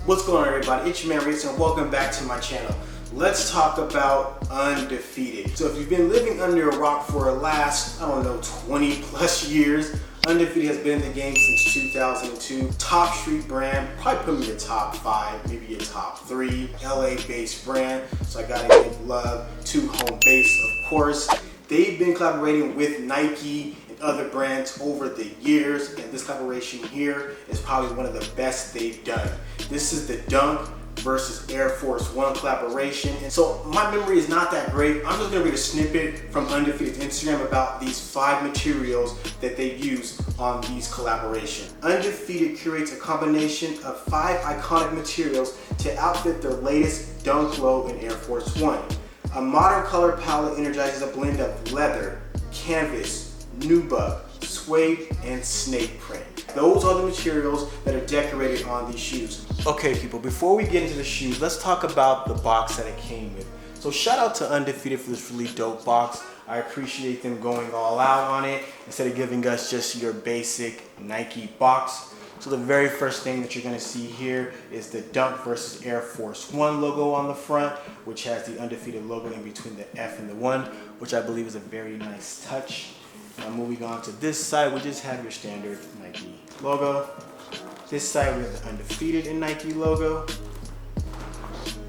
What's going on, everybody? It's your man Ritz and welcome back to my channel. Let's talk about Undefeated. So if you've been living under a rock for the last, 20 plus years, Undefeated has been in the game since 2002. Top street brand, probably put me in the top 5, maybe a top 3. LA based brand, so I gotta give love to home base, of course. They've been collaborating with Nike and other brands over the years, and this collaboration here is probably one of the best they've done. This is the Dunk versus Air Force One collaboration. And so my memory is not that great. I'm just gonna read a snippet from Undefeated's Instagram about these 5 materials that they use on these collaborations. Undefeated curates a combination of 5 iconic materials to outfit their latest Dunk Low in Air Force One. A modern color palette energizes a blend of leather, canvas, nubuck, suede, and snake print. Those are the materials that are decorated on these shoes. Okay people, before we get into the shoes, let's talk about the box that it came with. So shout out to Undefeated for this really dope box. I appreciate them going all out on it instead of giving us just your basic Nike box. So the very first thing that you're gonna see here is the Dunk versus Air Force One logo on the front, which has the Undefeated logo in between the F and the 1, which I believe is a very nice touch. Now moving on to this side, we just have your standard Nike logo. This side, we have the Undefeated and Nike logo.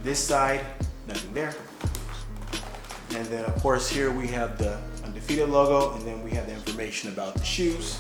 This side, nothing there. And then of course here we have the Undefeated logo, and then we have the information about the shoes,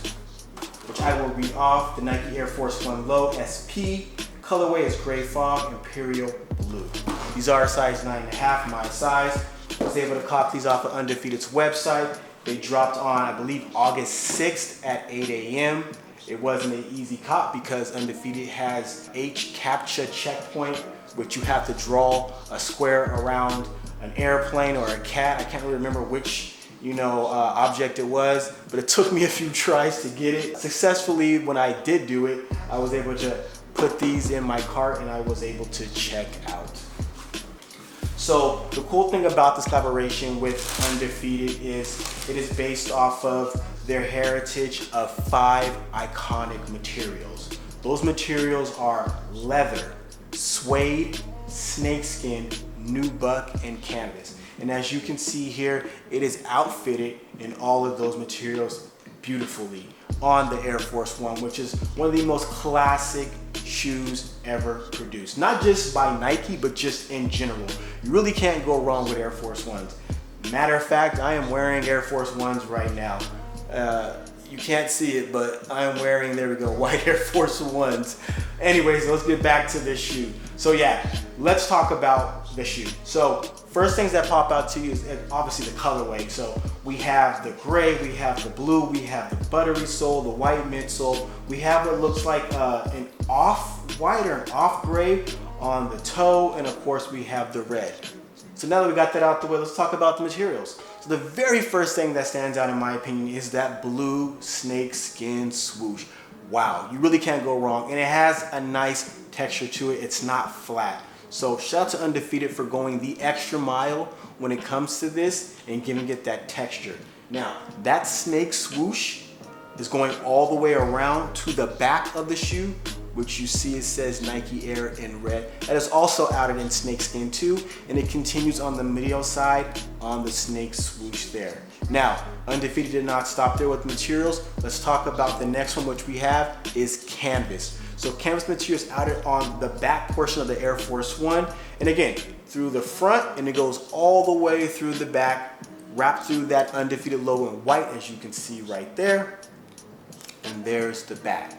which I will read off. The Nike Air Force One Low SP, colorway is Gray Fog Imperial Blue. These are a size 9.5, my size. I was able to cop these off of Undefeated's website. They dropped on, I believe, August 6th at 8 a.m. It wasn't an easy cop because Undefeated has H-CAPTCHA checkpoint, which you have to draw a square around an airplane or a cat. I can't really remember which object it was, but it took me a few tries to get it. Successfully, when I did do it, I was able to put these in my cart and I was able to check out. So the cool thing about this collaboration with Undefeated is it is based off of their heritage of 5 iconic materials. Those materials are leather, suede, snakeskin, nubuck, and canvas. And as you can see here, it is outfitted in all of those materials beautifully on the Air Force One, which is one of the most classic shoes ever produced. Not just by Nike, but just in general. You really can't go wrong with Air Force Ones. Matter of fact, I am wearing Air Force Ones right now. You can't see it, but I am wearing, there we go, white Air Force Ones. Anyways, let's get back to this shoe. So yeah, let's talk about the shoe. So first things that pop out to you is obviously the colorway. So we have the gray, we have the blue, we have the buttery sole, the white midsole. We have what looks like an off-white or an off-gray on the toe, and of course we have the red. So now that we got that out the way, let's talk about the materials. So the very first thing that stands out in my opinion is that blue snake skin swoosh. Wow, you really can't go wrong. And it has a nice texture to it. It's not flat. So shout out to Undefeated for going the extra mile when it comes to this and giving it that texture. Now, that snake swoosh is going all the way around to the back of the shoe, which you see it says Nike Air in red. That is also outed in snakeskin too, and it continues on the medial side on the snake swoosh there. Now, Undefeated did not stop there with materials. Let's talk about the next one, which we have is canvas. So canvas material is outed on the back portion of the Air Force One, and again, through the front, and it goes all the way through the back, wrapped through that Undefeated logo in white, as you can see right there. And there's the back.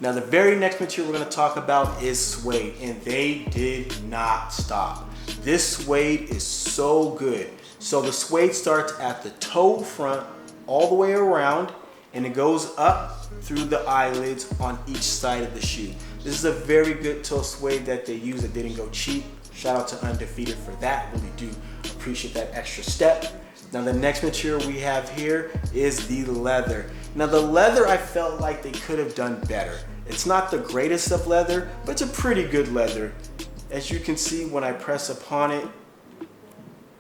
Now the very next material we're going to talk about is suede, and they did not stop. This suede is so good. So the suede starts at the toe front all the way around, and it goes up through the eyelids on each side of the shoe. This is a very good toe suede that they use that didn't go cheap. Shout out to Undefeated for that. Really do appreciate that extra step. Now the next material we have here is the leather. Now the leather, I felt like they could have done better. It's not the greatest of leather, but it's a pretty good leather. As you can see when I press upon it,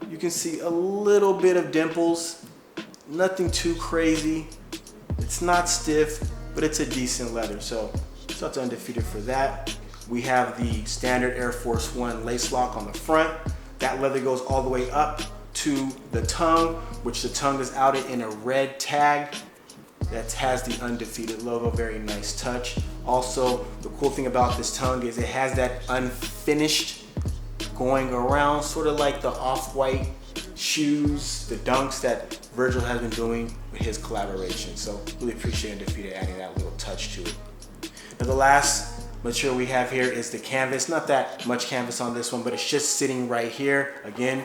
you can see a little bit of dimples, nothing too crazy. It's not stiff, but it's a decent leather. So shout out to Undefeated for that. We have the standard Air Force One lace lock on the front. That leather goes all the way up to the tongue, which the tongue is outed in a red tag that has the Undefeated logo. Very nice touch. Also, the cool thing about this tongue is it has that unfinished going around, sort of like the off-white shoes, the dunks that Virgil has been doing with his collaboration. So really appreciate Undefeated adding that little touch to it. Now the last material we have here is the canvas. Not that much canvas on this one, but it's just sitting right here. Again,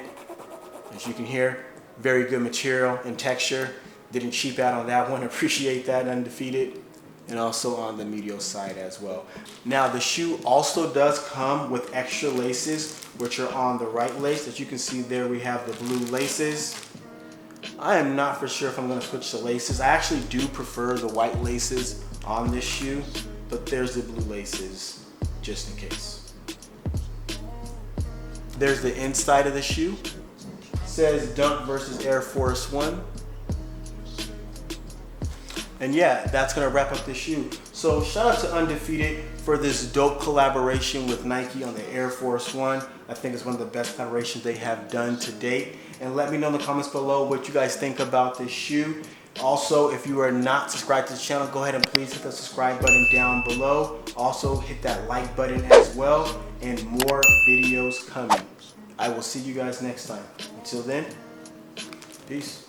as you can hear, very good material and texture. Didn't cheap out on that one. Appreciate that, Undefeated. And also on the medial side as well. Now the shoe also does come with extra laces, which are on the right lace. As you can see there, we have the blue laces. I am not for sure if I'm gonna switch the laces. I actually do prefer the white laces on this shoe, but there's the blue laces just in case. There's the inside of the shoe. It says Dunk versus Air Force One. And yeah, that's gonna wrap up the shoe. So shout out to Undefeated for this dope collaboration with Nike on the Air Force One. I think it's one of the best collaborations they have done to date. And let me know in the comments below what you guys think about this shoe. Also, if you are not subscribed to the channel, go ahead and please hit the subscribe button down below. Also hit that like button as well, and more videos coming. I will see you guys next time. Until then, peace.